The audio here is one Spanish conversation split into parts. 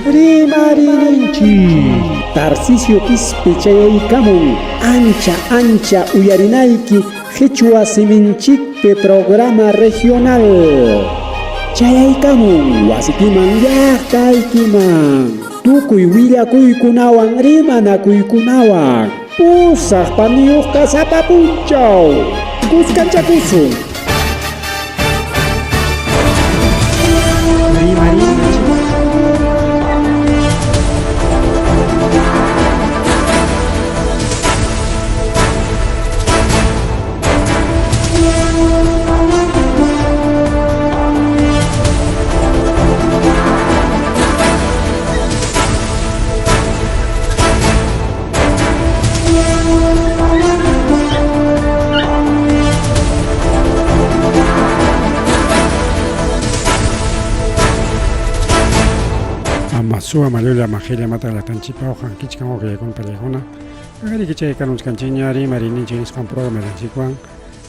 Rimarinchi Tarcisio Quispechayaykamun ancha uyarinayki Quechua Siminchikpe programa regional Chayaykamun wasikiman llaqtaykiman tukuy willakuykunawan rimanakuykunawan pusaq paniyuq kasapapunchaw kuskanchakusun Sua Malulla Magelia Mata la Tanchipa, Hankichkan, o con Pelejona, Agariche Canons Canchiñari, Marini, James Can Programa de Chicuan,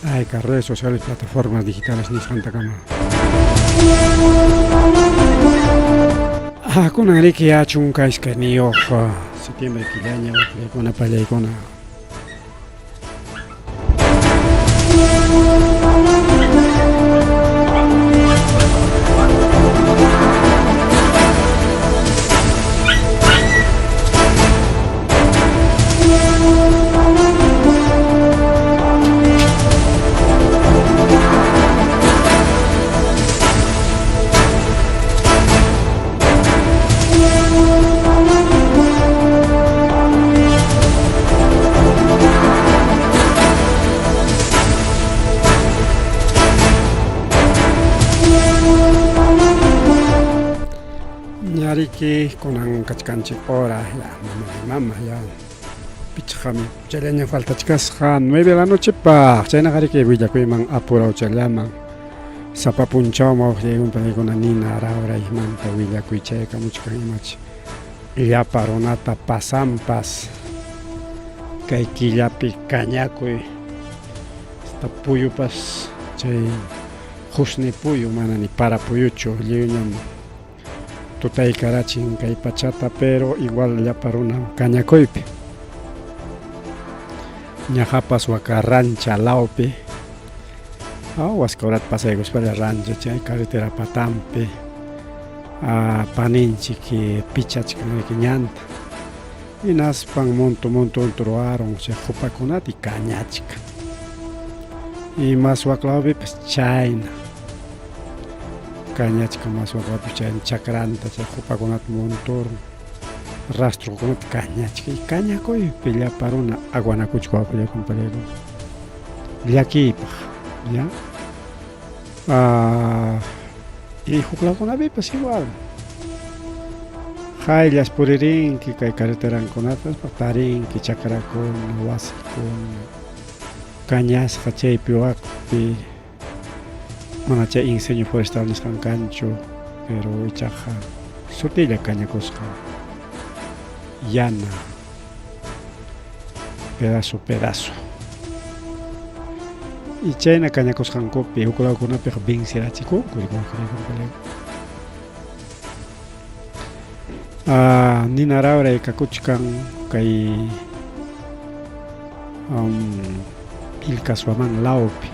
hay redes sociales, plataformas digitales ni Santa Cama. Con Enrique Achunca Iscanio, septiembre Quilaña, con una Pelejona. Que con un cachcanche hora ya mamá ya pichami chaleña falta chicas 9 de la noche pa chayna gari que villa que man apura chalama sapapunchao ma un pele con nina ahora y manta villa que chay kamuchka imach ya paronata pasampas kay killapi cañaco esta puyo pas chay husni puyo mana ni para puyucho liuñam tutay karachin kay pachata pero igual ya para una cañacoipe ñajapas waka rancha laupe waskarat pasegos para rancha chay carretera patampe paninchi que pichachka que ñanta y naspan monto troaron se jopakunati cañachka y más waklaupe pues chayna cañachka más waklapi chayn chakranta chay jopakunat montor rastro kunat cañachka y cañakoy pilla para una aguanakuchka pilla con pelego llakipaj ya y juklakunapi pues igual hayllas puririnki kay carreterankunatas patarinki chakrakun wasikun cañasqa chaypi wakpi mana chay incendio forestal nisqan kanchu pero ichaqa sutilla cañakusqa yana pedazo y chayna cañakusqankupi ukulawkunapiq vincirachikunku ninaraura kakuchkan kay Ilkaswaman laupi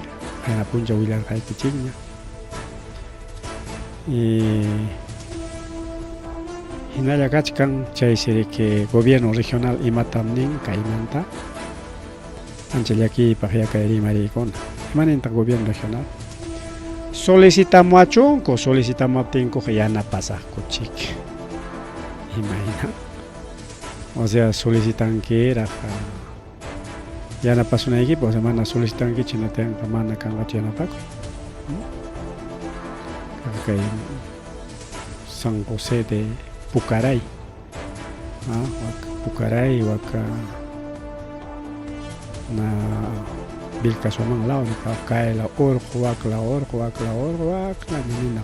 hayna puncha willarqaykichikña hinalla kachkan chay que gobierno regional imatam nin kaymanta ancha llakipaq yakay rimarikuna imanenta gobierno regional solicitamos yana pasaqkuchik imagina o sea solicitan que era yana pasuna equipo semana solicitan que china tenga mana kanga china paco kay San José de Pucaray Pucaray waka na Vilcaswaman lao ni kay la orjo nina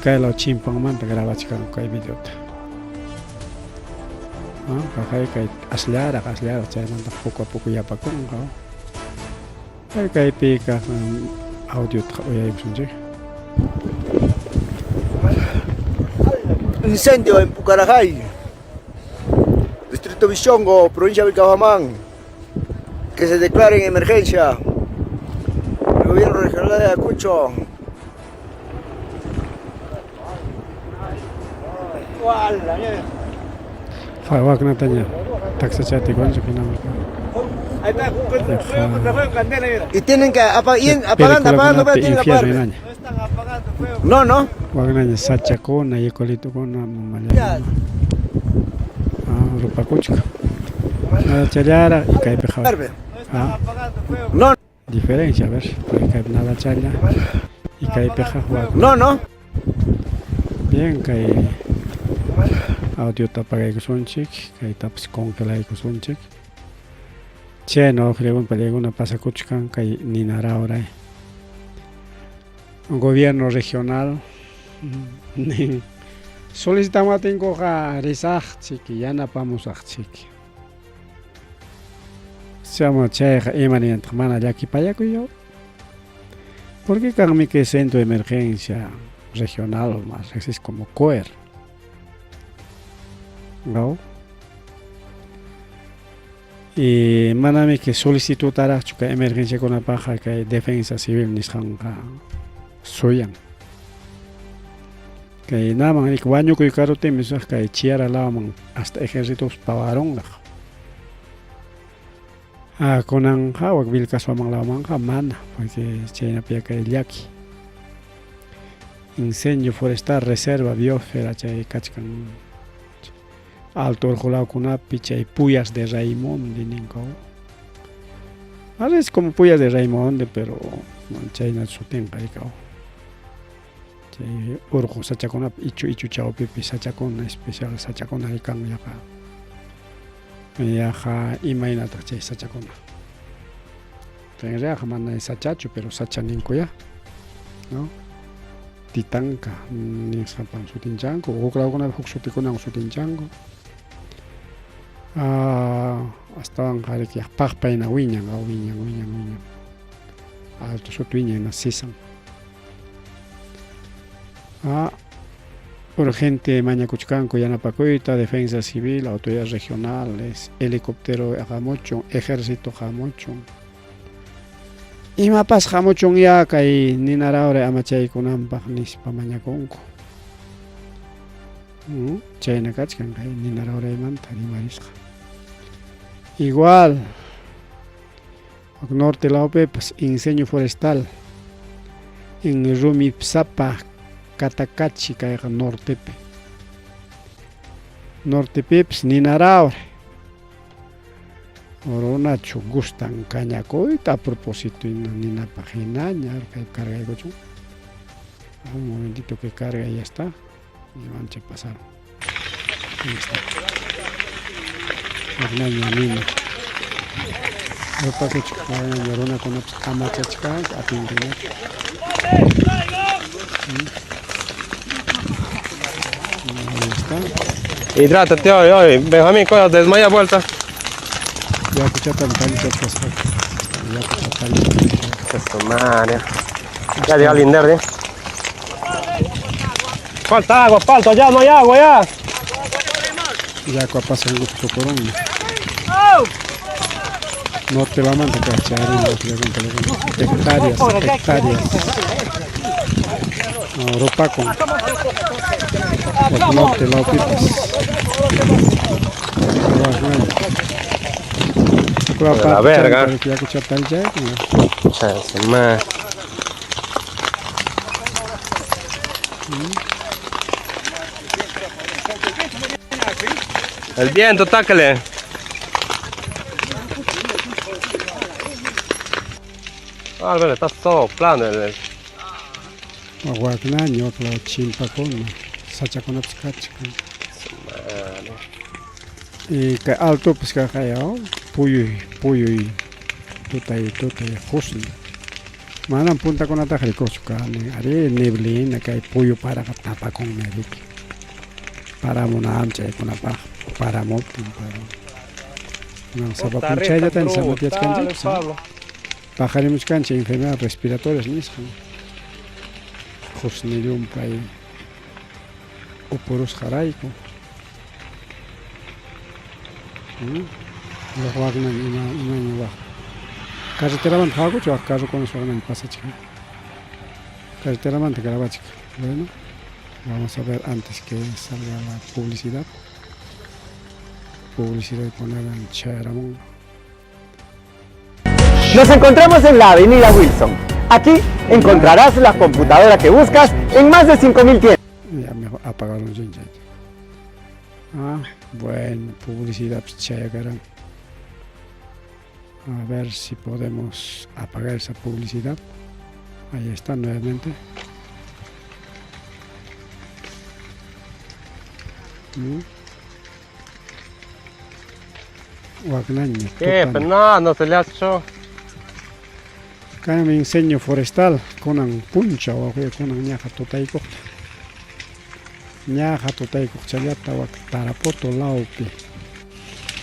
kay la chimpang man tagrabachkan kay videota kay aslara chay man poco a poco ya pakon kay pika audio oyay sunje incendio en Pucarajay, Distrito Vichongo, provincia de Vilcabamán, que se declare en emergencia. El gobierno regional de Ayacucho. Fawak na tanya. Taksa chati kon su kinam. Y tienen que apagando, pero tienen que apagar. No, no. Wag na sacha ko na yekolito ko na mamaya. Rupa kuchka. Chayara kai peja. No, Diferencia, a ver, porque kai nada chaya y kai peja wag. no, no. Bien, kai audio tapagay ko sunchik, kai taps congelay ko sunchik. Che no creo un peligro na pasa kuchkan kai ninara oray. Un gobierno regional solicitamos a tengo que rezar chiqui ya na vamos a chiqui. Seamos che emani entre mana ya aquí para yo. Porque carmi que centro de emergencia regional o más es como COER. ¿No? Y manami que solicitar chuka emergencia con la paja que hay defensa civil ni soyan. Que nada más el baño que caro te me suena que chiara la man hasta ejércitos pavarón. Con an hawak vil caso man la man mana porque chena pia que yaki. Incendio forestal reserva biosfera chay kachkan alto el jolao kuna picha y puyas de Raymond dininko. Ahora es como puyas de Raymond pero chay na su tempa ikao. Urgo sachakona ichu chao pipi sachakona especial sachakona ikan yaka. Yaja imainata chay sachakona. Tenga jamana sachacho pero sachaninko ya. ¿No? Titanka ni sapan sutinchango o claro con el huxutikona sutinchango. Hasta van jare que pagpa en wiñan. Alto sotuiña en asisan. Urgente Mañacuchcanco, Yanapacoita, Defensa Civil, autoridades regionales, helicóptero Jamocho, ejército Jamocho. Y mapas Jamocho ya que ni naraure amachay con ampag nispa Mañaconco. Chayna Kachkan, ni naraure manta ni marisca. Igual, al norte la OPE, pues incendio forestal. En Rumipsapa, Catacachi, Caiga Nortepe. Nortepe, pues Ninaraure. Oronacho gustan cañacoita a propósito y Nina página, ya que carga el coche. Un momentito que carga y ya está. Y van a pasar. Ahí está. Hernán Nina. Opa que chica, llorona con la camacha chica, a pintar. Hidrátate hoy, Benjamín, coja, desmaya vuelta. Ya escuchaste el tal que pasó. Ya escuchaste Eso, madre. Ya llega el Linder, Falta agua, falta, ya no hay agua, ya. ya que pasa un gusto por un. No te la manda cachar, hectáreas. Ropa con el norte, la opitas. La verga. Ya escuchaste el ya. Eso, madre. El viento, tácale. Álvaro, está soplando el... Aguacnaño, la chimpa con sacha con abscacha. Y que alto pues que callao, puyo y tutai husni. Manan punta con atajari cochuca, haré neblina que hay puyo para tapa con medic. Para una ancha y con la paja, para motin, para. No, saba pincha ya tan saba piat cancha. Pajaremos cancha enfermedades respiratorias mismo. Husni de un país. Upurus Jaraico. Los Wagner y una carretera man hago yo acaso con eso me pasa chica. Carretera man te graba chica. Bueno, vamos a ver antes que salga la publicidad. Publicidad y poner en Charamón. Nos encontramos en la avenida Wilson. Aquí encontrarás la computadora que buscas en más de 5.000 tiendas. Ya me apagaron ya. Bueno, publicidad Chayagaran. A ver si podemos apagar esa publicidad. Ahí está nuevamente. ¿Qué? Pues no se le ha hecho. Acá me enseño forestal con un puncha o con un ñaja totaiko. Ñaja totaiko chayata o tarapoto laupi.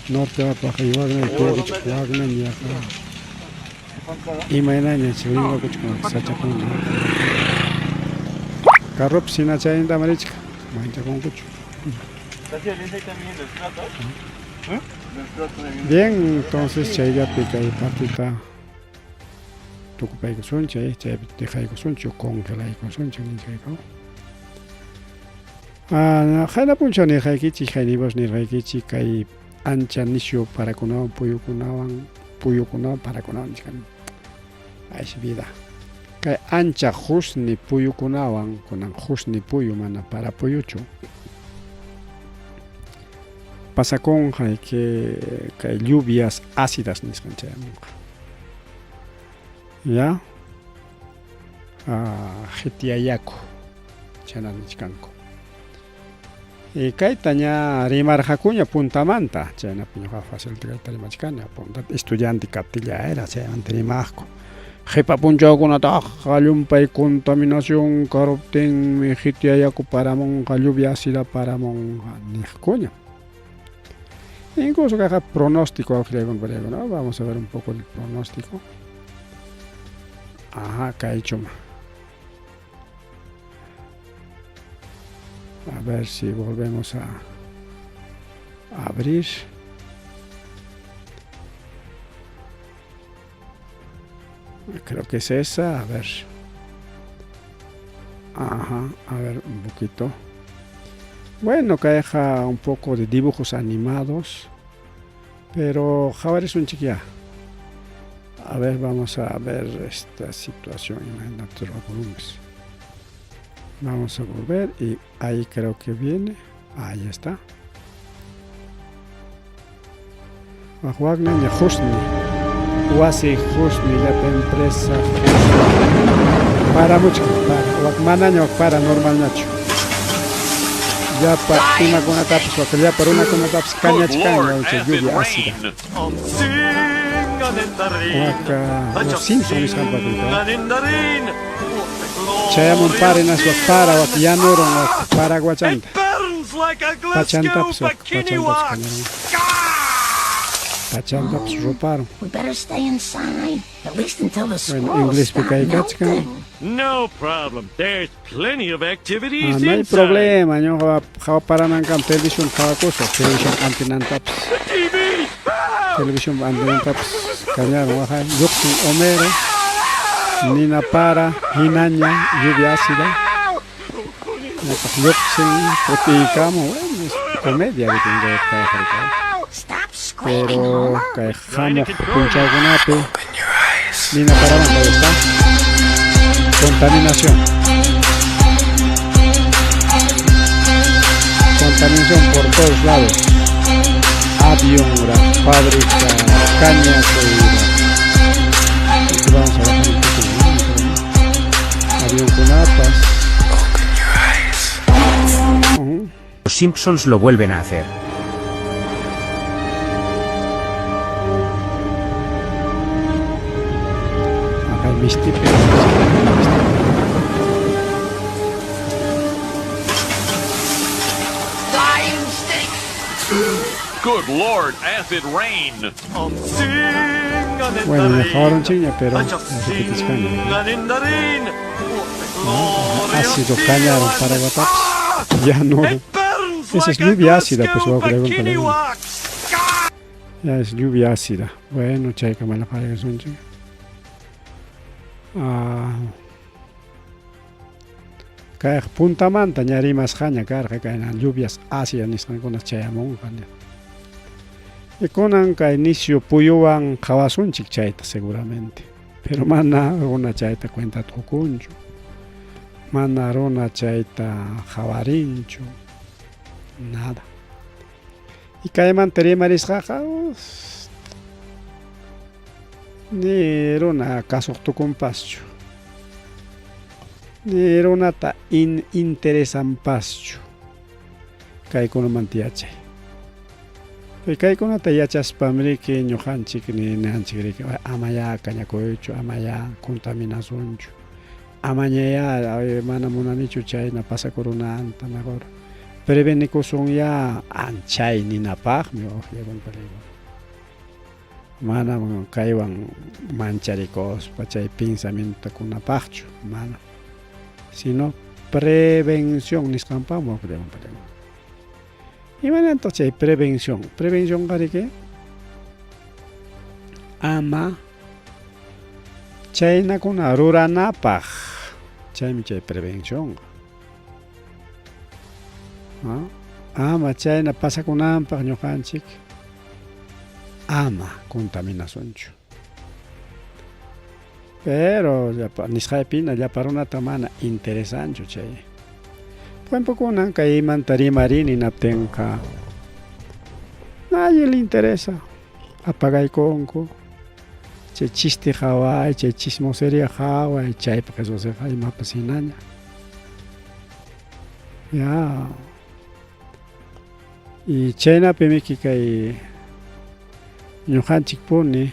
Norte va para Wagner, Pueblo Wagner, ñaja. Y mañana chilingua kuchkuna sachakuna. Carrop sin achayinda marichka. Mancha con cucho. Bien, entonces chayga pica y partita. Tucupaico soncha, dejaiko soncho, congelaico soncho, ni chayko. Jaina puncho ni jaikichi, jainibos ni jaikichi, kai ancha nisho para kunawan, puyo kunawan para kunawan, chican. Ay, vida. Kai ancha husni puyo kunawan, kunan husni puyo mana para puyucho. Pasa con que lluvias ácidas ni escanchamos. Ya, Jetiayaco, Chananichcanco. Y Caitaña Rimar Jacuña, Punta Manta, Chena Piñoja fácil de Tarimachcana, Punta estudiante Captilla era, se antenimasco. Jepa Puncho con ataja, lumpa y contaminación, caropten, Jetiayaco para monja, lluvia ácida para monja, Nijacuña. Incluso que haga pronóstico, ¿no? Vamos a ver un poco el pronóstico. Ajá, Caichuma. A ver si volvemos a abrir. Creo que es esa. A ver. Ajá, a ver un poquito. Bueno, que deja un poco de dibujos animados. Pero Javier es un chiquilla. A ver, vamos a ver esta situación en Natural Volumes. Vamos a volver y ahí creo que viene. Ahí está. Wagner y Husni. Wasi Husni, la empresa. Para mucho. Para normal Nacho. Ya para una con tapas, ya para una con tapas, caña, lluvia ácida. Acá los Simpsons han patentado. Chayamon paren a su para, o ya no para guachanta. Pachanta, Pachanta, roparon. Bueno, inglés pica y cachca. No problem. There's plenty of activities No hay inside. problema, no va para nancan televisión cada cosa, televisión antinantaps. TV. Televisión antinantaps. Cañado, baja, yuxin omero. Nina para, hinaña, lluvia ácida. Yuxin, poticamo, bueno, es comedia de quien debe estar. Pero caejamos punchado con ape. Nina para, ¿dónde está? Contaminación. Contaminación por todos lados. Avión, fábrica, caña, vamos a bajar un poco. Avión con apas. Los Simpsons lo vuelven a hacer. Acá hay mis tipos. Good Lord, acid rain. Bueno, me dejaron chiña, pero no sé qué te Ácido ácido cañaron para guataps. Ya no. It burns Esa es like a lluvia good ácida, pues, skill bajo la bikini gonzalo. wax. Ya es lluvia ácida. Bueno, chayka mala para eso. Kay puntamanta ñarimas haña karqa kaynan lluvias ácidas nisqankuna chayamunqa. Y kunan kay inicio puyuwan qhawasunchik chayta seguramente. Pero mana runa chayta cuenta tukunchu. Mana runa chayta qhawarinchu. Nada. Y kaymanta rimarisqaqa ni runa kasuqtukunpaschu. Ni runata interesanpaschu. Kaykunamanta yachay. Kaykunata yachashpamriki ñuqanchik ninanchikriki amaya kañakuychu, amaya contaminasunchu. Amañaya mana munanichu chayna pasakurunanta mejor. Prevenikusun ya anchay ninapaqmi uqllakunpariwan. Mana kaywan mancharikospa chay pensamientokunapaqchu mana. Sino prevención nisqanpaqmi uqllakunpariwan. Imananta chay prevención. Prevención qariki ama chaynakuna ruranapaq. Chaymi chay prevención. Ama chayna pasakunanpaq ñuqanchik ama contaminasunchu. Pero nisqaypina llapa runata mana interesanchu chay. Puenpukunan kay imanta rimarini naptinqa nadie le interesa. Apagaykunku. Chay chiste haway, chay chismosería haway, chaypa qhisusqa imapas hinaña. Ya. Y chaynapimiki kay ñuqanchikpuni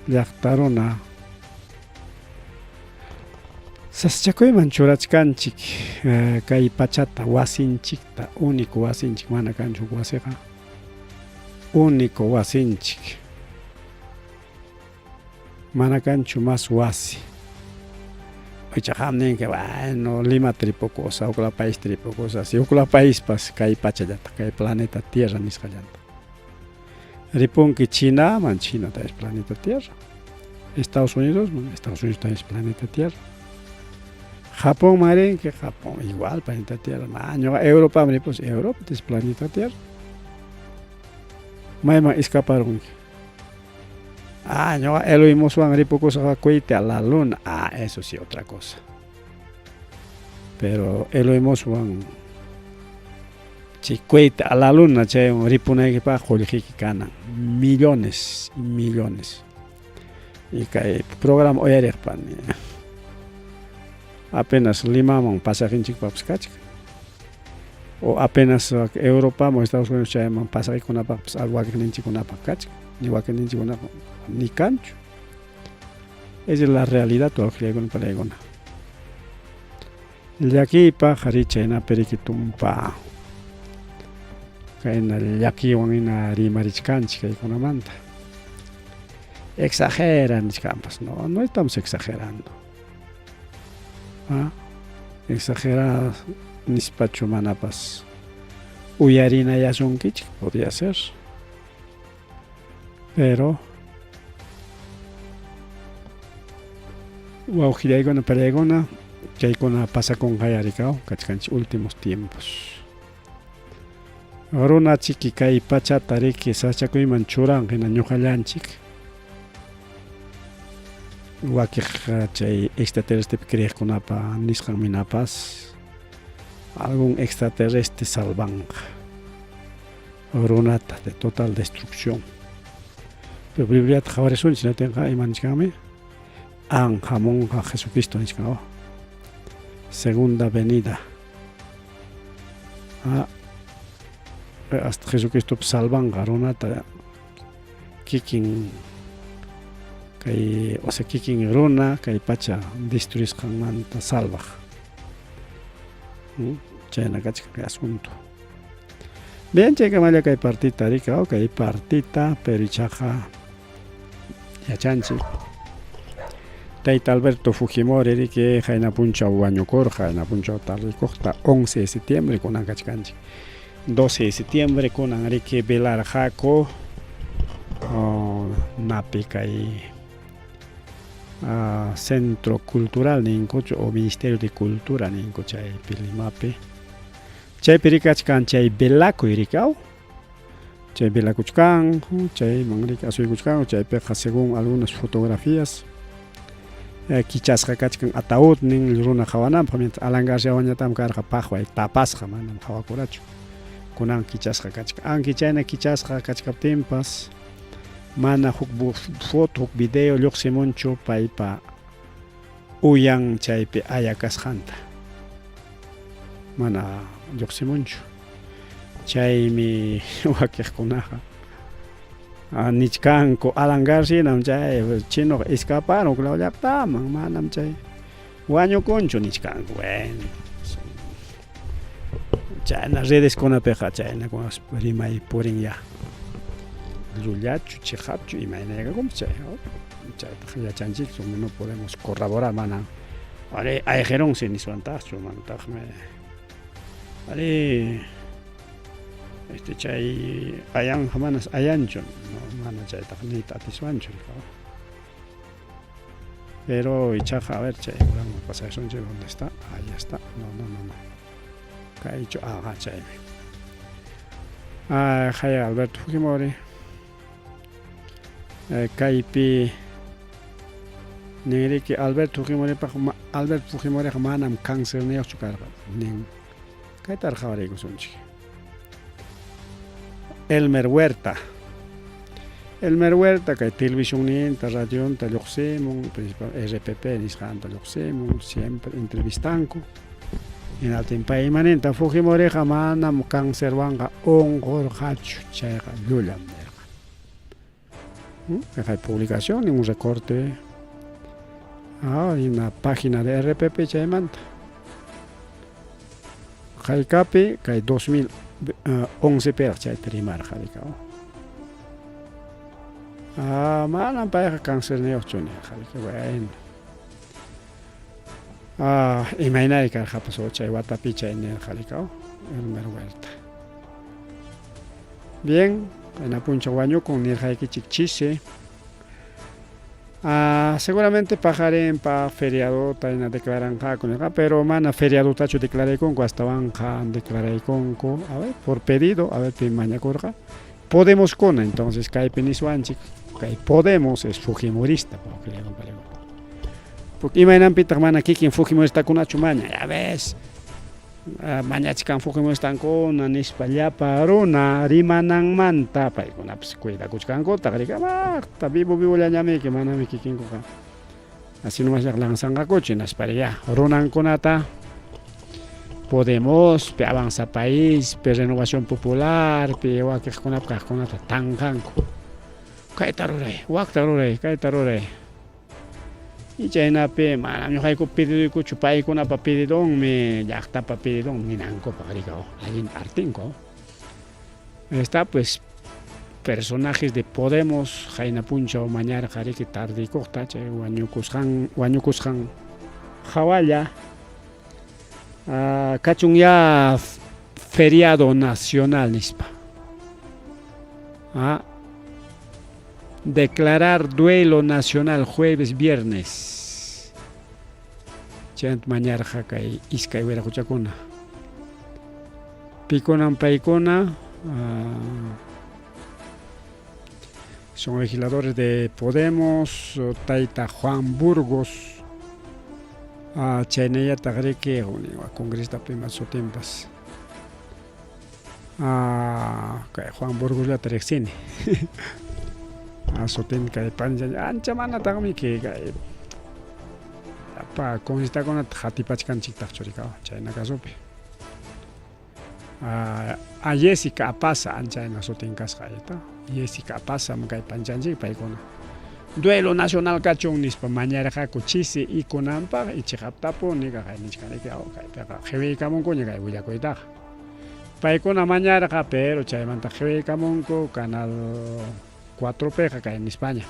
llaqta runa saschakuyman churachkanchik kay pachata wasinchikta único wasinchik mana kanchu wasiqa único wasinchik mana kanchu mas wasi Hamninqa bueno Lima tripukusa ukla país tripukusa si ukla paíspas kay pachallata kay planeta Tierra nisqallanta ripunki Chinaman Chinata es planeta Tierra Estados Unidos es planeta Tierra Japón marinque Japón igual planeta Tierra Europa pues Europa es planeta Tierra mayman escaparunki Elohim Oswan ripukusa cuite a la luna eso sí otra cosa pero Elohim Oswan chicuite a la luna chay ripunayki pa qullqiki kanan millones y millones y kay programa oyariqpani apenas Limaman pasarinchikpapas kachka o apenas Europa o Estados Unidos chayman pasarikunapaqpas wakinninchikunapaq kachka ni wakinninchikunapaq ni cancho. Esa es la realidad todo el palegona. Llakipa harichayna periquitumpa. Kaina llakiwan ina rimarichkanchik kaykunamanta. Exageran campas, no estamos exagerando. Exageradas nispachu manapas. Uyarina yasunkichik podría ser. Pero wawqillaykuna palaykuna chaykuna pasakungayarikaw kachkanchik últimos tiempos. Runa chiki kay pachata riki sachakuyman churanqa hina ñuqallanchik wakiq chay extraterrestre kriyiqkunapa nisqanminapas algún extraterrestre salvanqa runata de total destrucción. Pero Bibliata qhawarisунchik natinqa imanchikmi Anjamonja Jesucristo nisqawa segunda venida hasta Jesucristo salvanqa runata kikin kay kikin runa kay pacha destruisqanmanta salvaj chayna kachka kay asunto bien chayka malla kay partita rikaw kay partita pero ichaqa yachanchik Tayta Alberto Fujimori riki hayna punchaw wañukurqa hayna punchaw tarikuqta 11 de septiembre kunan kachkanchik 12 de septiembre kunan riki velarqaku napi kay Centro Cultural ninkuchu o Ministerio de Cultura ninku chaypi Limapi chaypi rikachkan chay velakuy rikaw chay velakuchkan chayman riki asuykuchkan chaypiqa según algunas fotografías kichasqa kachkan ataúd nin runa hawananpaq mientras Alan García wañatam karqa paqway tapasqa manam hawakurachu kunan kichasqa kachkan anki chayna kichasqa kachkaptinpas mana huk foto huk video lluqsimunchu paypa uyan chaypi ayakasqanta mana lluqsimunchu chaymi wakiqkunaqa nichkanku Alan García nam chay chinoqa escaparon claw llaqtaman manam chay wañukunchu nichkanku bueno chayna redeskunapiqa chaynakunas rimay purin ya llullachu chiqapchu imaynaykakumus chay chayta yachanchik no podemos corroborar manam ayjeronsi niswantachu manataqmi chay ayan manas ayanchu no mana chayta nita atiswanchu pero ichaqa a ver chay urang pasaysunchi dónde está ahí está no kaychu chaymi haya Alberto Fujimori kaypi ninriki Alberto Fujimori manam cáncer niyuqchu karqa nin kaytarqa warikusunchik Elmer Huerta kay televisión ninta radionta lluqsimun principal RPP nisqanta lluqsimun siempre entrevistanku hinaltinpa imanenta Fujimoriqa manam cáncerwanqa unqurqachu chayqa llullam hay publicación en un recorte en la página de RPP chaymanta haykapi kay 2011 peraq chayta rimarqa rikaw manam payqa cáncer niyuqchu nirqa bueno imaynari karqapas chay watapi chay nirqa rikaw Elmer Huerta bien en apuncha wañukun nirqaykichik chisi seguramente pajaren pa feriado tayna declaranqaku pero mana feriado tachu declaraykunku astawanqa declaraykunku a ver por pedido a ver pi mañakurqa Podemos kuna entonces kaypi niswanchik kay Podemos es fujimorista porque imaynanpitaq mana kikin fujimoristakunachu maña ya ves mañachkan fujimoristakuna nispa llapa runa rimananmanta paykunapas cuidakuchkankutaq rikamaqta vivullañamiki manami kikinkuqa así nomás lanzanqakuchu naspari ya runankunata Podemos pi Avanza País pi Renovación Popular pi wakiqkunapas kaqkunata tanqanku kayta ruray wakta ruray kayta ruray y chaynapi manam ñuqayku pididuykuchu paykunapa pididonmi llaqtapa pididon ninankupak rikaw allin artinku está pues personajes de Podemos hayna punchaw mañarqa riki tardikuqta chay wañukusqan hawalla kachun ya feriado nacional nispa declarar duelo nacional jueves viernes chant mañarqa kay iskay wiraquchakuna pikunan paykuna son legisladores de Podemos tayta Juan Burgos chaynallataq riki congresista prima sutimpas kay Juan Burgos llata riqsini sutin kay pancha ancha manataqmi kay congrestakunata qatipachkanchiktaqchu rikaw chayna kasupi Jessica Apasa anchayna sutin kasqa Jessica Apasa kay panchanchik paykuna duelo nacional kachun nispa mañarqaku chisi ikunanpaq ichiqaptapuni kay nichkanriki kaypiqa qhiwiykamunkuña kay willakuytaqa paykuna mañarqa pero chaymanta qhiwiykamunku canal 4 peqa kay en España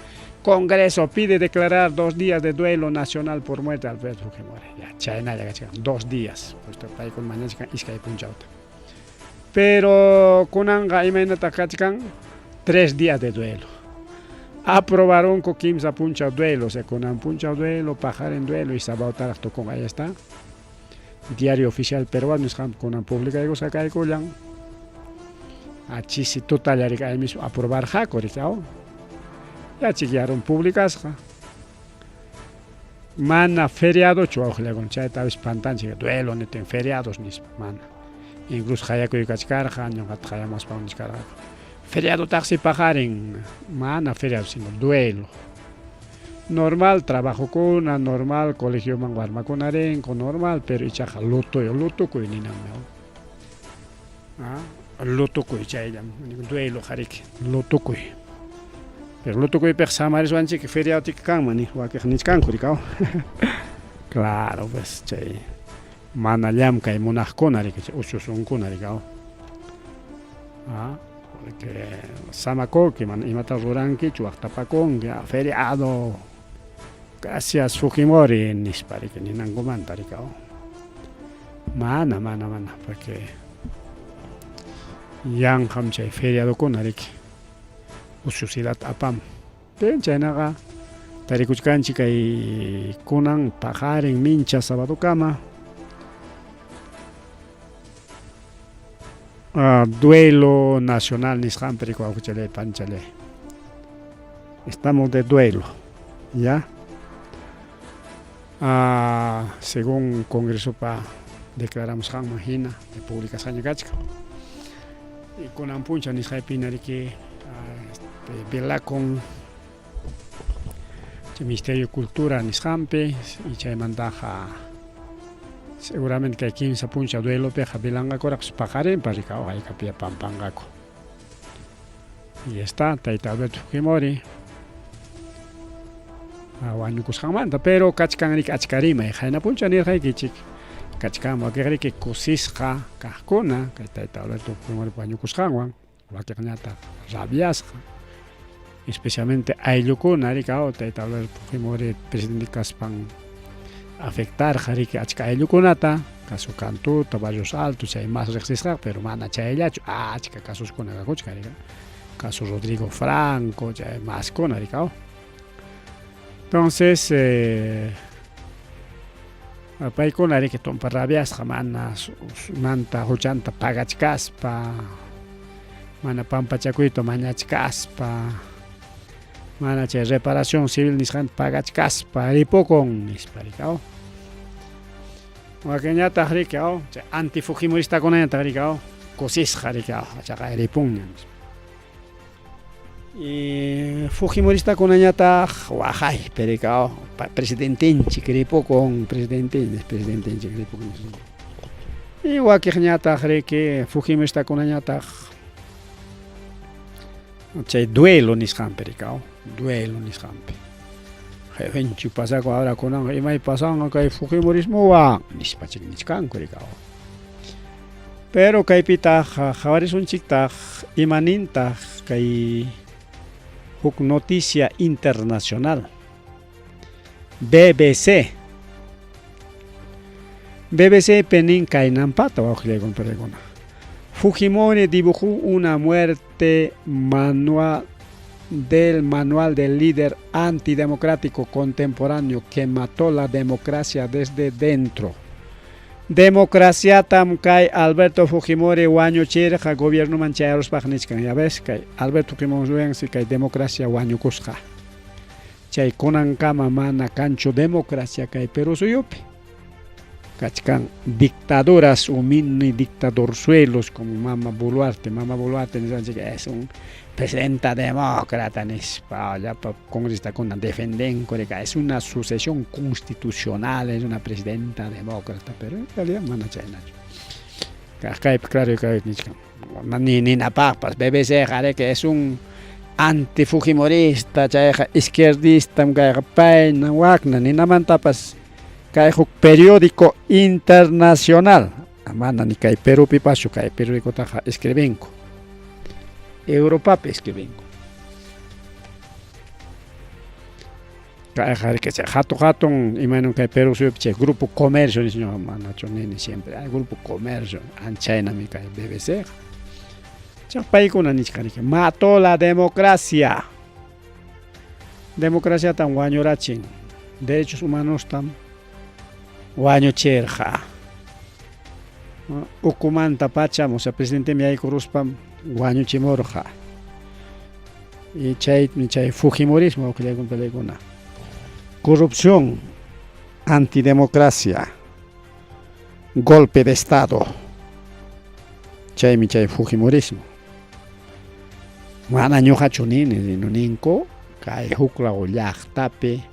Congreso pide declarar 2 días de duelo nacional por muerte de Alberto Fujimori. Ya, China ya 2 días. Puesto para con mañana iskay punchauta. Pero kunanga imagínate kachikan 3 días de duelo. Aprobaron con Kimsa puncha duelo, se conan puncha duelo, pajar en duelo y sabautar con ahí está. Diario oficial peruano es con pública de cosa que colan. Achisi total ya ahí mismo aprobar jaco ricao. Ya chiquiaron públicas. Mana feriado chuaujle con chay tal vez pantanche duelo no ten feriados ni mana. Incluso hayako y cachcarja, no hayamos para un descarga. Feriado taxi pajar en mana feriado sino duelo. Normal trabajo con normal colegio manguarma con arenco normal pero ichaja luto con ni nada. Luto con ichaya duelo jarik luto con. Pero luto con personas suanche que feriado tikkan mani wa que ni kan kurikao. Claro pues chay. Mana llam kay monaj konari que ususun konari kao. Porque samako que man imata ruranki chuaqtapakon ya feriado. Gracias Fujimori nispari que ni nangumantari kao. Mana porque yang hamchay feriado konari que ususidad apam. Tenchay naga tarikuchkanchi kay kunan pajarin mincha sábado kama. Duelo nacional nishan perico acuchale panchale. Estamos de duelo, ¿ya? Según Congreso declaramos Magina de Pública Sañagachka. Y con ampuncha nishan pinari que vela con el Ministerio de Cultura nishampe y chay mandaja. Seguramente que aquí en esa puncha duelo peja bilanga cora pues pajaren para ricao hay capilla pampangaco. Y está Taita Alberto Fujimori. Aguanyukus jamanta pero kachkan rik achkarima y jaina puncha ni hay kichik. Kachkan wa que kusisja kahkona que Taita Alberto Fujimori aguanyukus jamwan wa que nyata rabiasja. Especialmente ayukuna ricao Taita Alberto Fujimori presidente Kaspan afectar jariki achka ayukunata caso cantu Barrios Altos hay más resistir pero mana chayachu achka casos con agacochka caso Rodrigo Franco ya más con aricao. Entonces apay con ari que tompa rabias jamana manta hochanta pagachkaspa mana pampa chacuito mañachkaspa mana che reparación civil nishan pagachkaspa ripokon nisparicao. Wakenya tahrikao, antifujimorista con ella tahrikao, cosis jarikao, chaca ripugnan. Y fujimorista con ella tah, wajay, pericao, presidente chiquiripo con presidente chiquiripo con. Y wakenya tahrike fujimorista con ella tah, che duelo nishan pericao, duelo nishan. Venchu pasa ahora con y mai pasan que Fujimorismo va nispachik nichkan kurikao. Pero kay pita jawaris un chikta imaninta kay huk noticia internacional. BBC penin kay nampata wa khlegon peregona. Fujimori dibujó una muerte del manual del líder antidemocrático contemporáneo que mató la democracia desde dentro. Democracia tamkay Alberto Fujimori waño chirja gobierno manchayaros pagnichkan. Ya ves que Alberto Fujimori si kay democracia waño kusja. Chay konan kama mana cancho democracia kay Perú suyupi. Kachkan dictaduras o mini dictadorzuelos como Mama Boluarte es un presidenta demócrata ya congresista con defenden es una sucesión constitucional, es una presidenta demócrata, pero en realidad mana chayna. Claro que ni napapas BBC jare que es un antifujimorista, izquierdista, paina wagna ni namantapas. Kay periódico internacional amana ni kay Perú pipacho kay periódico taja escribenco Europa escribenco Kay que se hatun imano kay Perú che grupo comercio ni señor manacho nini siempre hay grupo comercio anchaina mi kay BBC. Chapaycuna nichkani que mató la democracia. Democracia tan guañorachin. Derechos humanos tan guañocherja. Ukumanta pacham, o sea, presidente Miyay Kuruspam guañochimorja. Y chay Fujimorismo que le con corrupción, antidemocracia, golpe de Estado. Chay Fujimorismo. Mana ñuqa chunini ninko kay hukla llaqtapi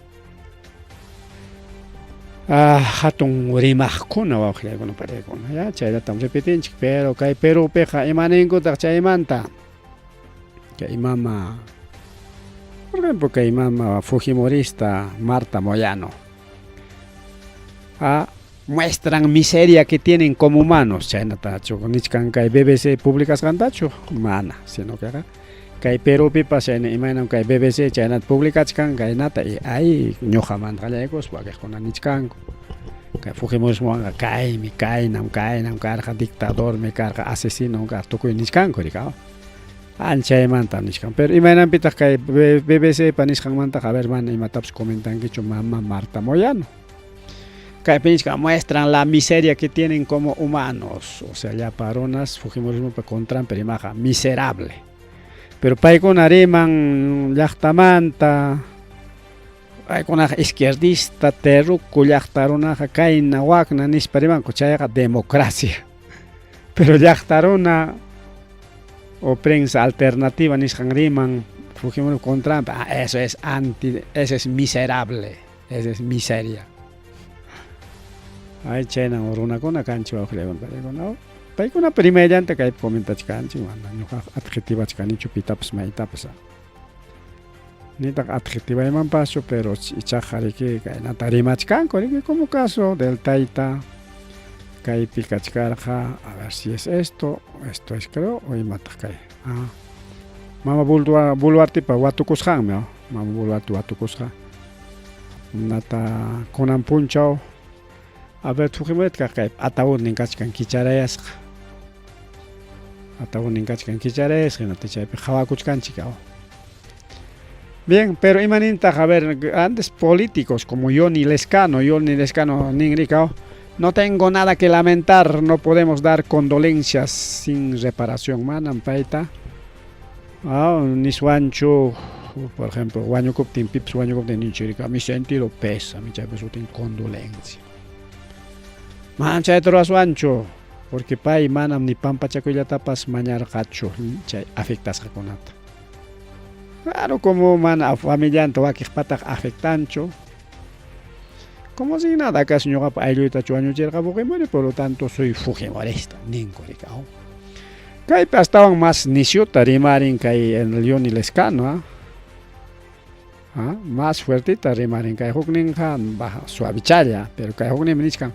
hatun rimaqkuna wawqiykuna pariykuna ya chayllatam repetinchik pero kay Perupiqa imaninkutaq chaymanta kay mama por ejemplo kay mama Fujimorista Marta Moyano muestran miseria que tienen como humanos chaynatachu nichkan kay BBC públicas kantachu mana sino que kay Perupi pasayna imaynan kay BBC chaynata publikachkan kaynata y ahí ñuqamanta qallaykos waqaykunata nichkanku kay Fujimorismoqa kaynam karqa dictadormi karqa asesino karqa tukuy nichkanku rikaw anchaymanta nichkan pero imaynanpitaq kay BBC pa nishqanmantaqa a ver mana imatapas comentankichu mama Marta Moyano kaypi nichkan muestran la miseria que tienen como humanos o sea ya paronas Fujimorismo pa contran pero imaqa miserable. Pero paykuna riman llaqtamanta paykunaqa izquierdista terruku llaqtarunaqa kayna waqna nispa rimanku chayqa democracia. Pero llaqtaruna o prensa alternativa nisqan riman Fujimorismo contrampa eso es miserable, eso es miseria. Ay chayna runakuna kanchi wawqiykuna paykuna paykuna primellanta kay comentachkanchik mana ñuqa adjetivachkanichu pitapas maytapas nitaq adjetivaymanpaschu pero ichaqa riki kaynata rimachkanku riki como caso del tayta kaypi kachkarqa a ver si es esto es creo o imataq kay mama Boluartepa watukusqanmi mama Boluarte watukusqa nata kunan punchaw a ver Fujimorisqa kay ataúd ninkachkan kicharayasqa ataúd ninkachkan kicharayasqa nata chaypi hawakuchkanchik bien pero imanintaq a ver antes políticos como Johnny Lescano ningrikaw no tengo nada que lamentar no podemos dar condolencias sin reparación manan payta niswanchu por ejemplo wañukuptin pips wañukuptin ninchirika mi sentido pesa mi chaypi sutin condolencia Mancha ruaswanchu porque pay manam ni pampachakuyllatapas mañarqachu chay afectasqakunata. Claro como mana familianta waqiqpataq afectanchu. Como si nada acaso ñuqapa aylluytachu wañuchirqa Fujimori por lo tanto soy Fujimorista ninku rikaw. Kaypi astawan más nisyuta rimarin kay en Johnny Lescano más fuertita rimarin kay hukninqa suavichalla pero kay hukninmi nichkan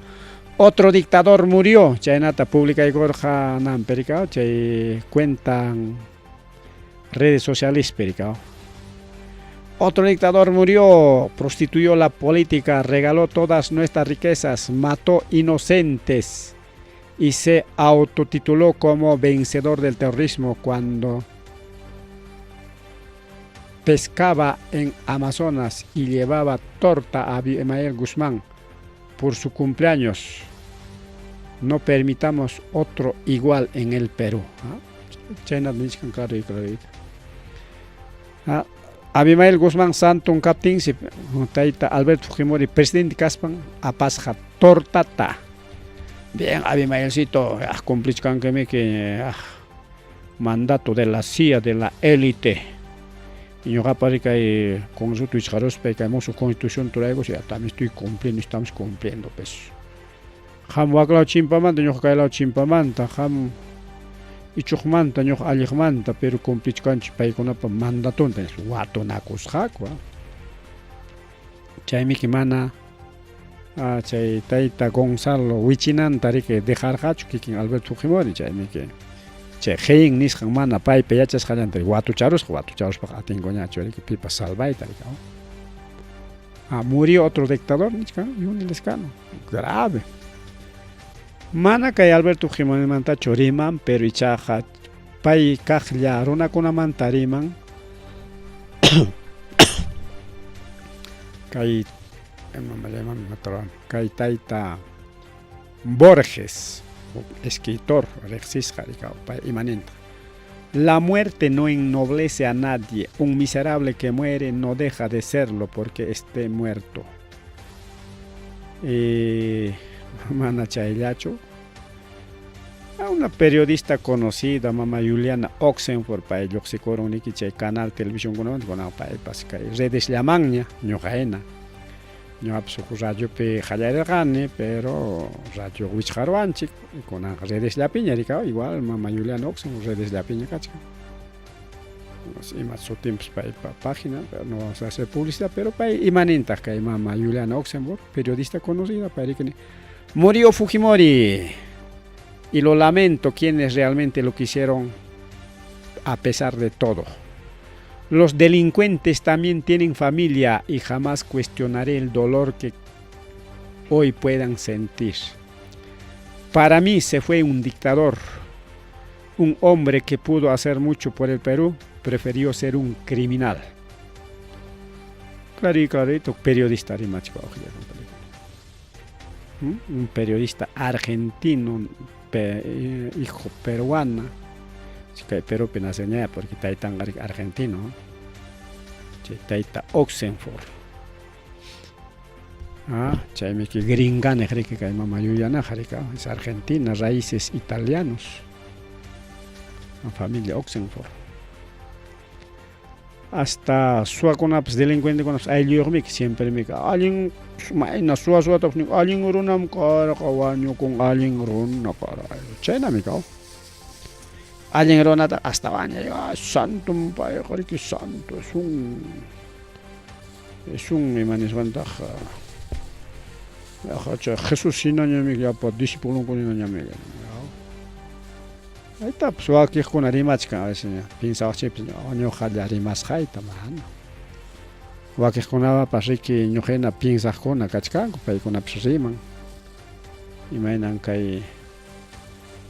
otro dictador murió, chaynata publica y gorja nan pericao, chay cuentan redes sociales pericao. Otro dictador murió, prostituyó la política, regaló todas nuestras riquezas, mató inocentes y se autotituló como vencedor del terrorismo cuando pescaba en Amazonas y llevaba torta a Abimael Guzmán por su cumpleaños. No permitamos otro igual en el Perú. Abimael Guzmán Santun Captain, Alberto Fujimori, presidente Caspan, Apasja Tortata. Bien, Abimaelcito, cumplizcan que mandato de la CIA, de la élite. Y yo parece que con su su constitución ya también estoy cumpliendo, estamos cumpliendo pues. Ham waklao chimpamanta, yo kailao chimpamanta, ham ichukmanta, yo aligmanta, pero cumplichkanchi paykunapa mandatonta es watunakusqaku. Chaymi mana chay tayta Gonzalo wichinanta riki dejarqachu kikin Alberto Fujimori chaymi que che hein nisqan mana paypi yachasqallanta watucharusqa atinkuñachu riki pipas salvayta rikaw. Murió otro dictador, y un lescano. Grave. Mana kay Alberto Jiménez manta choriman, pero ichaja pay kajlla runa kuna mantariman. Kay kay taita Borges, escritor, rexis imanente. La muerte no ennoblece a nadie. Un miserable que muere no deja de serlo porque esté muerto. Mana Chaylacho. Una periodista conocida, mamá Juliana Oxenford, para el Oxicoroniki, canal televisión con redes llamaña, ñojaena. No absujo radio pe Jayaregane, pero radio Wichharuanchik, con redes la piña, igual mamá Juliana Oxenford, redes la piña, cacha. Y más su tiempo para página, pero no vamos a hacer publicidad, pero para imanenta que mamá Juliana Oxenford, periodista conocida, para que murió Fujimori. Y lo lamento quienes realmente lo quisieron a pesar de todo. Los delincuentes también tienen familia y jamás cuestionaré el dolor que hoy puedan sentir. Para mí se fue un dictador, un hombre que pudo hacer mucho por el Perú, prefirió ser un criminal. Clarito, periodista un periodista argentino, hijo peruana, que Perú penaseña porque está tan argentino, está Oxenford. Chaime que gringane que mamá Juliana es argentina, raíces italianos, la familia Oxenford. Hasta suaconaps delincuente conaps ayllormik siempre me alguien maina suasua tapni alguien runam cara kawanyo con alguien runa para chena mi cao alguien runa hasta baña santo pai que santo es un imanes ventaja Jesús sin añame ya por discípulo con añame ahí está, pues aquí con arimachka a veces piensa que año jale arimas jaita man. Aquí con ava pasé que ñojena piensa con a cachcanco, para con absriman. Imaginan que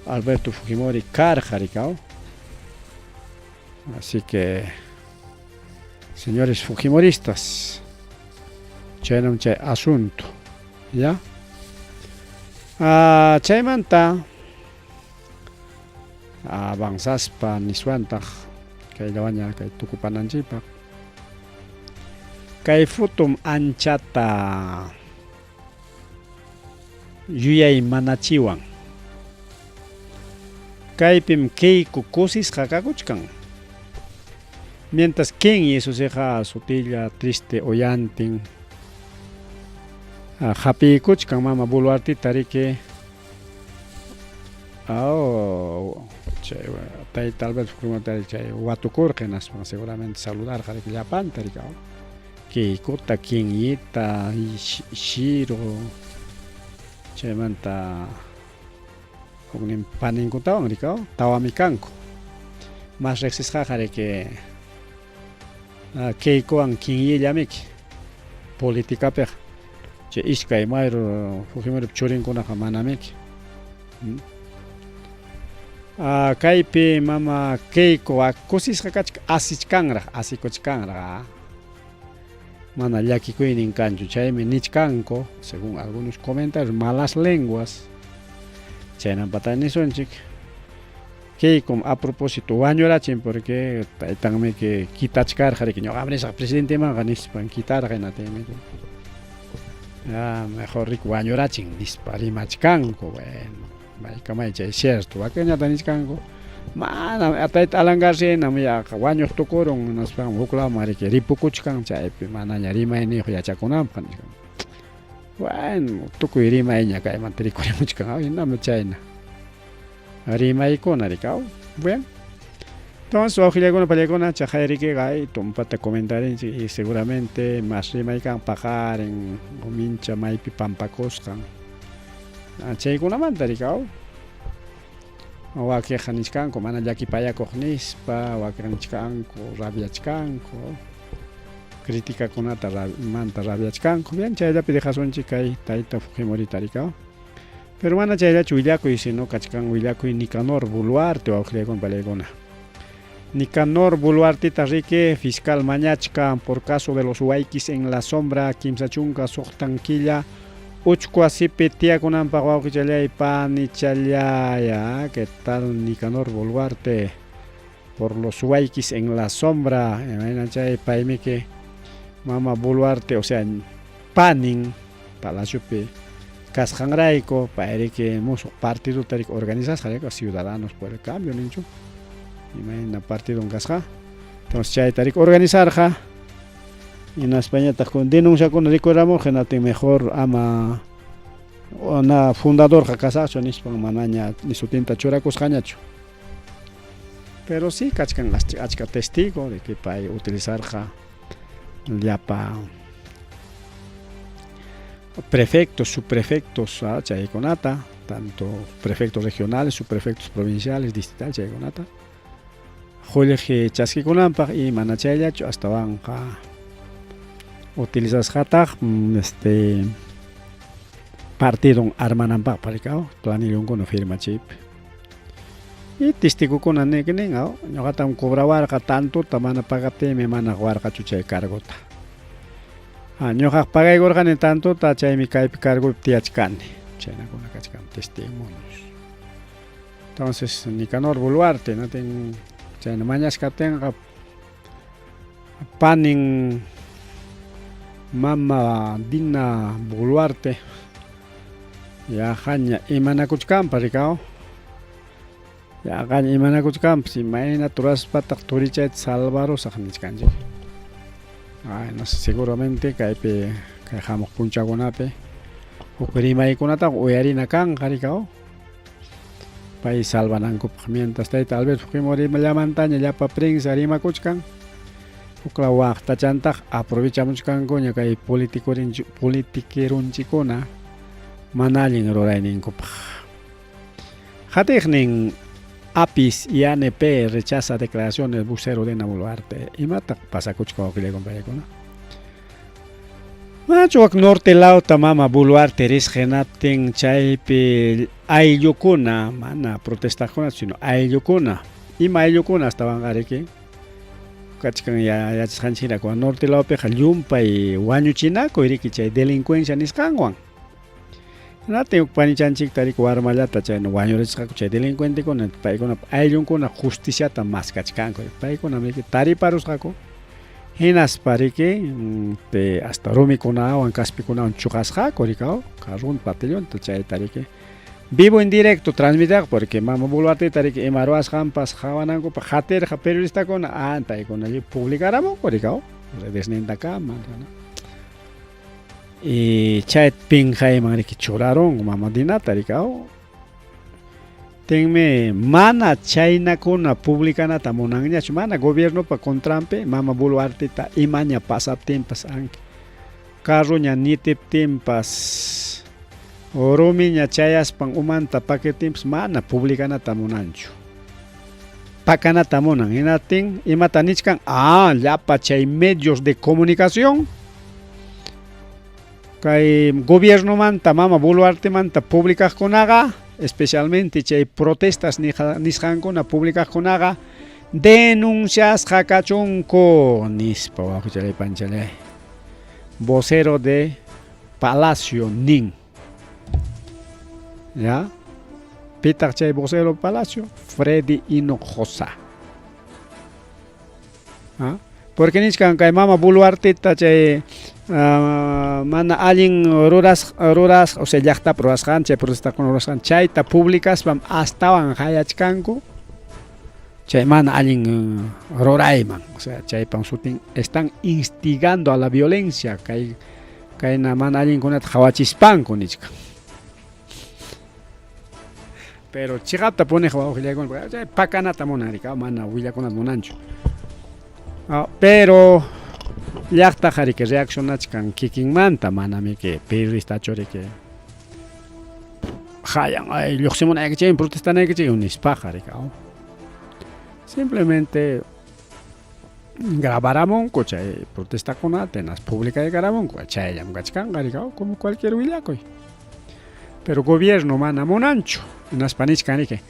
Alberto Fujimori carjaricao. Así que señores fujimoristas, chenan che asunto, ¿ya? Chaymanta avanzaspa niswantaj kay lawaña kay tukupananchikpaq kay futum anchata yuyay manachiwan kaypim Keiko kusisqa kakuchkan mientras Ken y su ceja sotilla triste oyantin happy kuchkan mama buluarti tarike tal vez Watukurgenas, seguramente saludar que ya pantaricao. Que Kota Kinyita, Shiro, Chemanta, un panincutao, ricao, Tawamikanko. Más rexes jajare que Keiko an Kinyamik, política per. Che Iska y Mairo, Fujimori Churin con Hamanamik. Kaypi mama Keiko kusisqa kachka asikochkanra mana llakikuynin kanchu chaymi nichkanku según algunos comentarios malas lenguas chaynampata nisunchik Keiko a propósito wañurachin porque taytanmi que kitachkarqa que ñuqapiqa presidente manqa nispan quitarqa natimi mejor rico wañurachin nispa rimachkanku bueno Kamay chay cierto, aquella tanis kango. Mana atait alangarse na ya kawanyo tokorong nas pang hukla mari ke ripukuchkan chay mana nyari mai ni ya chakunam kan. Bueno, tuku rimai nya kay mantri ko muchkan ay na chayna. Rimai ko na rikao. Bueno. Entonces, ojalá con la chajari que hay, tompata comentar y seguramente más rimai kan pajar en gomincha mai pipampakoskan. Chay kuna mantarikao waki khanishkanko mana llaki paya koqnispa waki khanishkanko rabiachkanko crítica kunata manta rabiachkanku bien chayllapi dejasunchik kay tayta Fujimori tarikao pero mana chayllachu willakuy sino kachkan willakuy Nicanor Boluarte wawqiykuna palaykuna Nicanor Boluarte riki fiscal mañachka por caso de los huayquis en la sombra kimsa chunka soqtanquilla uchkua sipi tiyakunanpaq wawqichalay panichalaya ¿qué tal Nicanor Boluarte por los huayquis en la sombra chay paymi que mama Boluarte o sea panin palaciopi kasqanrayku payri que musuq partido tarik organizasqa Ciudadanos por el Cambio ninchu imagina partido kasqa entonces chay tarik organizarqa en España con denunciakuna rikuramo genate mejor ama una fundador kasaqchu nispan manaña nisutinta churakusqañachu pero sí kachkan achka testigo de que pay utilizarqa llapa prefectos, subprefectos chaykunata, tanto prefectos regionales, subprefectos provinciales, distritales chaykunata. Julleji chaskikunanpaq y mana chayllachu hasta vanqa utilizasqataq partido armananpaq parikao planillunkuna firmachiypi. Y testigukuna niknin ñuqatam cobrawarqa tantuta mana pagatimi mana warqachu chay cargota. Ñuqaq pagaykurqani tantuta chaymi kaypi cargopi tiyachkani. Chaynakuna kachkan testimonios. Entonces Nicanor Boluarte natin chayna mañashkatinqa panin mama Dina Boluarte yahaña imanakuchkanpa rikao yahaña imanakuchkanpas imayna turaspataq turichay Salvador saqnichkanchik no sé, seguramente kaypi kay hamuq punchakunapi huk rimaykunata uyarina kanqa rikao pay salvanankupaq mientras tayta Alberto Fujimori llamantaña llapa prensa rimakuchkan hukla waqtachantaq aprovechamuchkankuña kay politiquerunchikuna mana allin rurayninkupaq hatiqnin APIS y ANP rechaza declaraciones del vocero de Dina Boluarte. Imata pasakuchka wawqillayku paykuna. Machuak norte lauta mama Boluarte risqhinatin chaypi ayllukuna mana protestakuna sino ayllukuna. Ima ayllukuna astawanqa riki kachkan yachasqanchiknaku norte laupiqa llumpay wañuchinakuy riki chay delincuencia nisqanwan. Nate ukpanichanchik tarik warmallata chayna wañurichisqaku chay delincuentekuna paykuna ayllunkuna justiciata maskachkanku paykuna miki tariparusqaku hinaspa riki hasta rumikunawan kaspikunawan chuqasqaku rikao karrun patillonta chay tariki vivo en directo transmitirqa porque mama Boluarte tariki ima ruwasqanpas hawanankupa hatirqa periodistakuna paykuna publicaramunku rikao redesnintaka y chay pinjayman riki churaron mama Dinata rikao tenme mana chaynakuna publicanata munanñachu mana gobiernopa contrampi mama Boluarteta imaña pasaptinpas anki carroña nitiptinpas rumiña chayaspan umanta paquetinpas mana publicanata munanchu pakanata munan hinatin imata nichkan llapa chay medios de comunicación kay gobierno manta mama Boluarte manta publicaqkunaqa especialmente chay protestas nisqankuna publicaqkunaqa denunciasqa kachunku nispa wawqichalay panchalay vocero de Palacio nin ya pitaq chay vocero Palacio Freddy Hinojosa porque nisqan kay mama Boluarte chay mana allin ruras o sea llaqta rurasqan chay protestakuna rurasqan chayta publicaspam astawan hayachkanku chay mana allin rurayman o sea chaypan sutin están instigando a la violencia kayna mana allinkunata hawachispanku nichkan pero chiqapta puniq wawqillaykuna chay pakanata munan rikao mana willakunata munanchu pero llaqta qhariki reaccionachkan kikinmanta manami que periodistachu riki hayan lluqsimunaykichaymi protestanaykichaymi nispaqa rikao simplemente grabaramonco chay protesta kunata en las públicas de garamonco chayam gachkan garigao como cualquier villacoy. Pero gobierno mana monancho en las panichcanique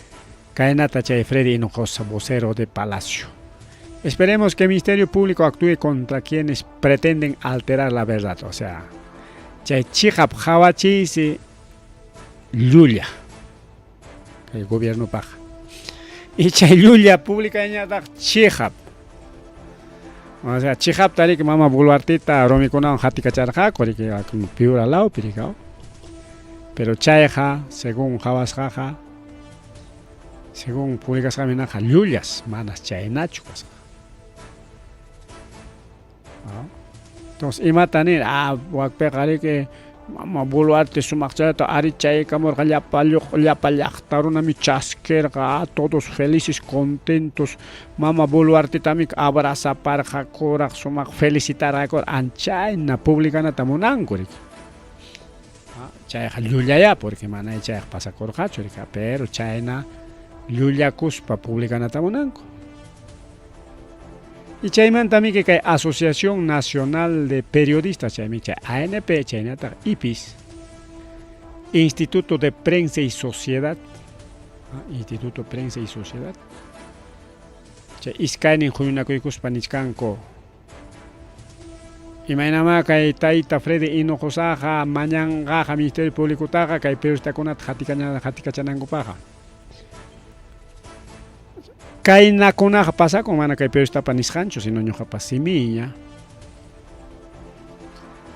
caenata chay Freddy Hinojosa, vocero de Palacio. Esperemos que el Ministerio Público actúe contra quienes pretenden alterar la verdad, o sea, chay chihap hawachi si Lulia, el gobierno paja. Y chay Lulia pública ñata chihap. O sea, chihap tari que mama buluartita romicona hati kacharja, kori que piura lao piricao. Pero chayja, según Javas jaja, según públicas caminaja, Lulias, manas chaynachukas. Entonces, imatanir, wakpegari que mama buluarte sumakchata, ari chay kamor llapallachtaruna mi chasquerga, todos felices, contentos. Mama buluarte tamik abraza parja korak sumak felicitar akor anchayna publicana tamunankurik. Chay Lulia porque mana chay pasa corjacho, pero chayna Lulia kuspa publicana tamunanko. Y chayman también que hay Asociación Nacional de Periodistas, chay ANP, chaynata IPIS, Instituto de Prensa y Sociedad, Instituto de Prensa y Sociedad, chay iskainin huyunakuy kuspa nichkanko. Imaynama kay Taita Freddy Hinojosaja, mañangaja Ministerio Público taja, kay periodista hatikachanangopaja. Kay nakunaja pasa con mana kay periodista panisjancho, sino ñoja pasimiña.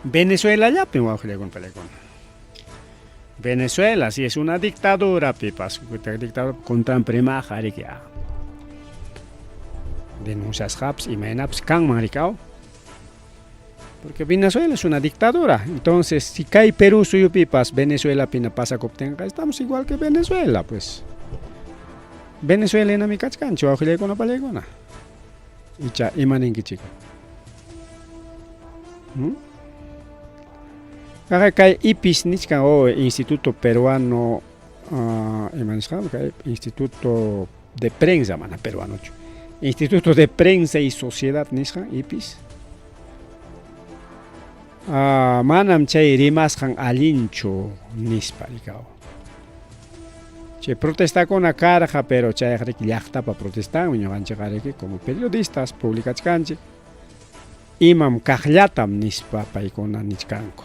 Venezuela ya con pelecon. Venezuela si es una dictadura, pipas, dictadura contra primaja, arikia. Denuncias haps y menaps kan maricao. Porque Venezuela es una dictadura. Entonces, si cae Perú, suyo pipas, Venezuela pina pasa coptenga, estamos igual que Venezuela, pues. Venezuela en mi cachcancho, ojile con la palegona. Y cha, imaninki chico. Acá cae IPIS, nichka o Instituto Peruano, Instituto de Prensa, mana peruano. Instituto de Prensa y Sociedad, nichka, IPIS. Manam chay rimasjan alincho nisparicao. Che protesta con la carja, pero chay llakta para protestar, que como periodistas publicachkanche. Imam kahlatam nispa paikona nichkanko.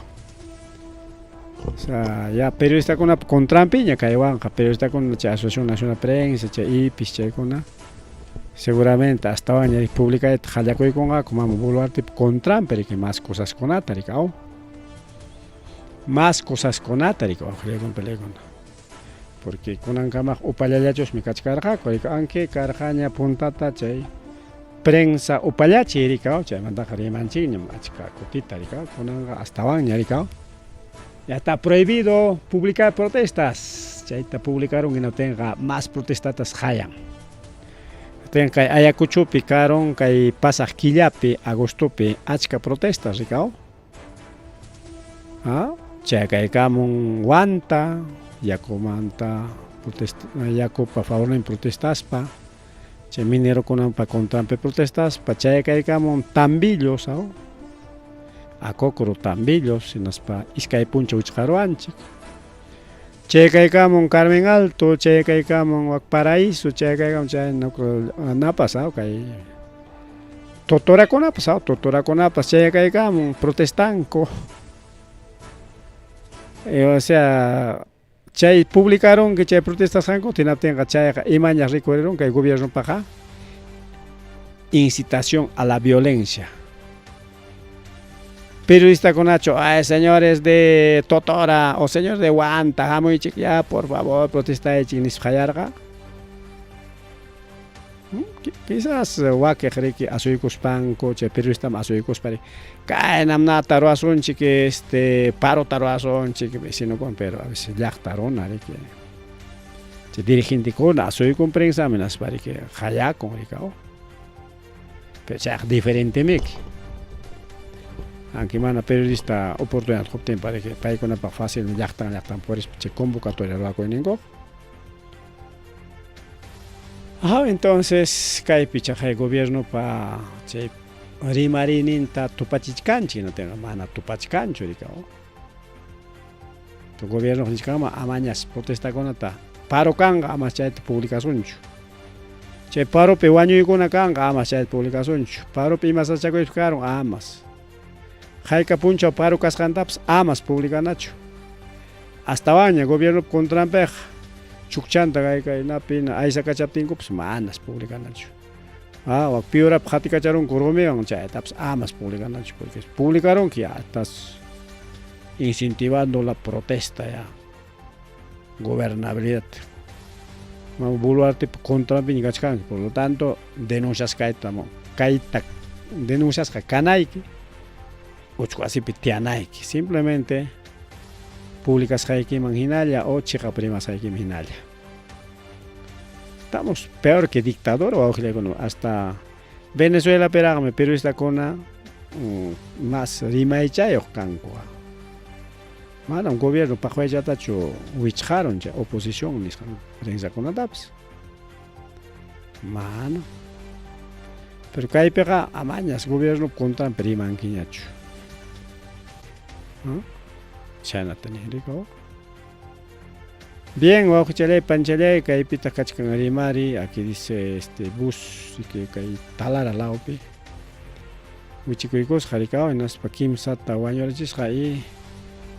O sea, ya periodista con la contrampiña kaiwanja, periodista con la Asociación Nacional de Prensa, chay IPIS, chay con seguramente hasta ahora en la República de Jayacoy con como boluarte con Trump, pero que más cosas con Ataricao. Más cosas con Ataricao, con pelegón. Porque con Ancamaj upayayachos mi cachcarja, aunque carjaña puntata chay. Prensa upayachi ricao, chay manda jarimanchiña, machca cotita ricao, con hasta ahora ricao. Ya está prohibido publicar protestas. Chay está publicaron que no tenga más protestatas hayan. Kay Ayacucho picaron kay pasaj killapi agostopi achka protestas ricao. Chay kay kamun wanta yakumanta protesta yaku pa favor en protestaspa. Chay minero kunan pa contrampe protestaspa chay kay kamun tambillos akokoro tambillos sinaspa iskay puncha uchqaruanchik. Che kay kamon Carmen Alto, che kay kamon Paraíso, che kay kamon chay no pasado kay Totora con pasado, Totora con che kay kamon protestanco. O sea, chay publicaron que chay protestas hanko tinaptenga chay imañas recorrieron que el gobierno paja incitación a la violencia. Periodista con Nacho, señores de Totora o señores de Huanta, muy chiquilla, por favor, protesta de chinis jayarga. Quizás wake cree asoycos panco, che periodista asoycos pare. Caen amna taroason chique paro taroason chique vecino con pero a veces ya taron are que. Che dirigente con asoycos prensa menas pare que jaya con ricao. Pero ya diferente me. Aunque mana periodista oportunidad obten para que país con apa fácil yachtan por este convocatoria lo hago en ingo. Entonces kay pichaqay gobierno pa chay rimarininta tupachichkanchik no tenga mana tupachkanchu rikaw. Tu gobierno nichkama amañas protestakunata paro kanga amas chayta publicasunchu. Chay paropi wañuykuna kanga amas chayta publicasunchu. Paropi imasachakuypi karon amas. Hayka punchaw paro kasqantapas amas publicanachu. Hasta waña gobierno contrampej chukchanta kay napina aysa kachaptinkupas manas publicanachu. Wak piurap hati kacharunku rumiwan chaytapas amas publicanachu porque publicaronki ya estás incentivando la protesta ya gobernabilidad. Buluarte contra piñikachkan, por lo tanto denuncias kaita denuncias kanaiki uchkwasi pitianaiki simplemente públicas haiki manginalla o chica primas haiki manginalla. Estamos peor que dictador o hasta Venezuela peragme pero esta cona más rimaichayo kanko. Mana un gobierno pa juega tacho wicharon ya oposición ni prensa con adaps. Mano. Pero kay pega amañas gobierno contra priman quiñacho. Chana rico. Bien, ojalá panchale kay pita kachkan arimari, aquí dice este bus que kay talara laupi. Wichikuikos harikao en as pakim sata wañorachis kai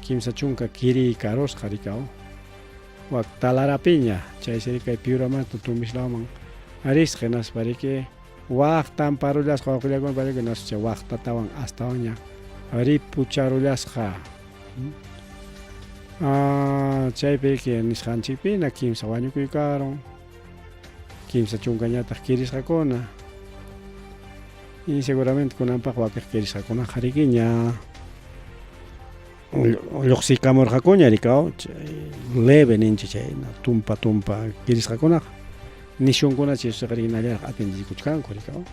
kimsa chunka kiri karos harikao. Wak talara piña, chay seri kay piurama tutumislaman. Aris genas parike wak tan parulas hawakulagon parike nas cha wak tatawan hasta oña. Ari pucharulas ha. Chay peke nishanchikpi na kimsa wañukuykaron. Kimsa chunkañata kiris hakona. Y seguramente kunanpaq wakaq kiris hakona harikiña. Lluqsikamur hakuña rikaw leve ninchi chay tumpa kiris hakuna. Nishunkuna chay suqrinallar atendikuchkanku rikaw.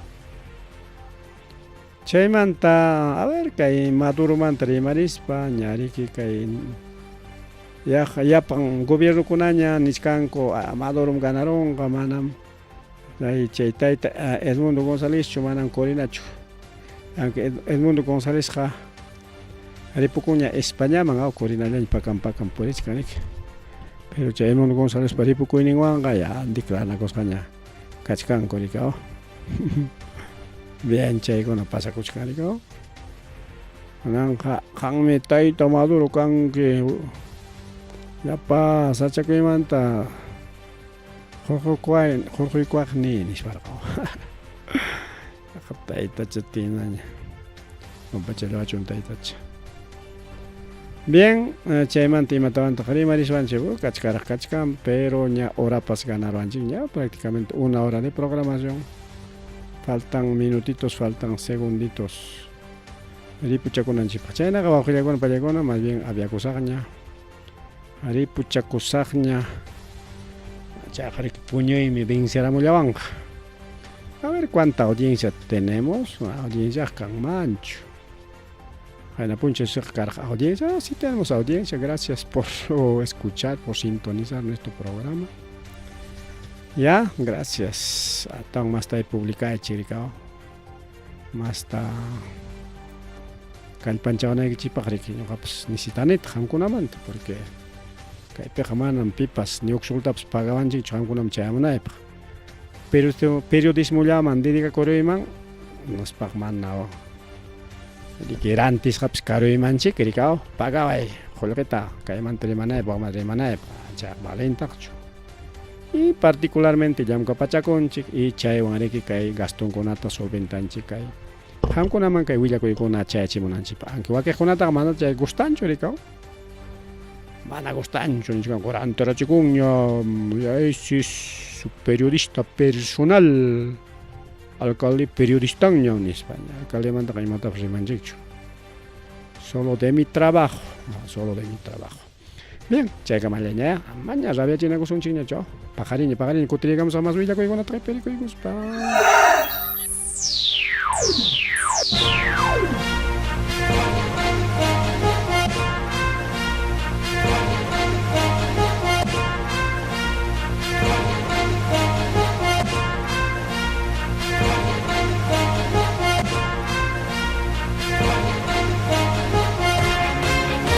Chaymanta a ver kay Maduro manta rimarispa ñariki kay yapan gobierno kunaña nichkanko Maduro ganaron manam chay tayta Edmundo González chumanan korinachu. Aunque Edmundo González ja Ripukuña España man korinaña pakam purichkanik. Pero chay Edmundo González paripukuyninwanqa ya declara kosqaña kachkanku rikaw. Bien chaykuna pasakuchkanrikaw. Nanqa qanmi tayta Maduro kanki yapa sachakuymanta hurquykuyaqni nisparqaw. Taytacha tinaña pampachallawachun taytacha. Bien, chaymanta imatawanta rimariswanchik kachkan pero ña horapas ganarwanchik ña prácticamente 1 hora de programación. Faltan minutitos, faltan segunditos. Ripuchakunanchikpa. Chaynaqa wawqillakuna pallakuna más bien aviakusaqña. Ripuchakusaqña. Chaqrik puñuymi venceramallawanqa. A ver cuánta audiencia tenemos. Audiencia kanmanchu. Hayna puncha karqa audiencia. Sí tenemos audiencia. Gracias por escuchar, por sintonizar nuestro programa. Ya, gracias. Atang más está publicado chiricao. Más está calpanchawana que chipakriki no capas necesitanit hankunamanta porque kay pejamanan pipas ni oxultaps pagaban chi hankunam chayamanaypa. Pero este periodismo llaman dedica coreyman nos pagmanao. Dikirantis caps caroyman chikiricao pagaway holqueta kay mantrimanaypa madrimanaypa cha valentacho. Y particularmente llamka pachakonchik y chaywan ariki kay gastonkunata solventanchik kay hamkunaman kay willakuykuna chayachimunanchikpa aunque wakaykunataqa mana chay gustanchu rikaw mana gustanchu nisqankuna antarachikunña es su periodista personal alcalde periodistaña nispa alcaldemanta kaymatapas rimanchikchu solo de mi trabajo. Bien, chayka mañana, mañana rabia china kusun china chao. Pajarini, kutirigamos a más villa que con otra película.